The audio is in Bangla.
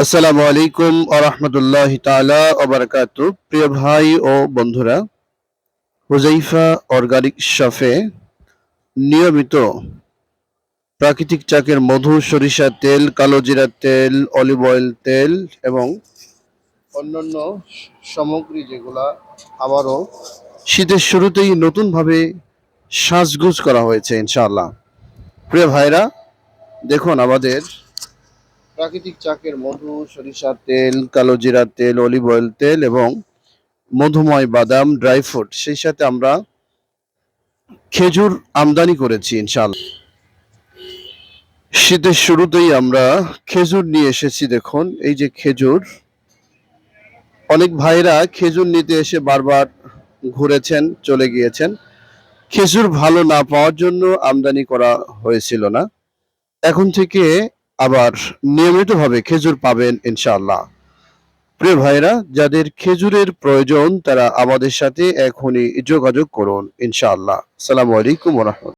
আসসালামু আলাইকুম ওয়া রাহমাতুল্লাহি তাআলা ওয়া বারাকাতুহু। প্রিয় ভাই ও বন্ধুরা, হুযায়ফা অর্গানিক শপে নিয়মিত প্রাকৃতিক চাকের মধু, সরিষার তেল, কালো জিরার তেল, অলিভ অয়েল তেল এবং অন্যান্য সামগ্রী যেগুলা আবারও শীতের শুরুতেই নতুনভাবে সাজগোজ করা হয়েছে ইনশাআল্লাহ। প্রিয় ভাইরা, দেখুন আমাদের প্রাকৃতিক চাকের মধু, সরিষার তেল, কালো জিরার তেল, অলিভ অয়েল তেল এবং মধুময় বাদাম, ড্রাই ফ্রুট, সেই সাথে আমরা খেজুর আমদানি করেছি ইনশাআল্লাহ। শীতের শুরুতেই আমরা খেজুর নিয়ে এসেছি। দেখুন এই যে খেজুর, অনেক ভাইরা খেজুর নিতে এসে বারবার ঘুরেছেন, চলে গিয়েছেন। খেজুর ভালো না পাওয়ার জন্য আমদানি করা হয়েছিল না। এখন থেকে আবার নিয়মিতভাবে খেজুর পাবেন ইনশাআল্লাহ। প্রিয় ভাইরা, যাদের খেজুরের প্রয়োজন তারা আমাদের সাথে এখনই যোগাযোগ করুন ইনশাআল্লাহ। আসসালামু আলাইকুম ওয়া রাহমাতুল্লাহ।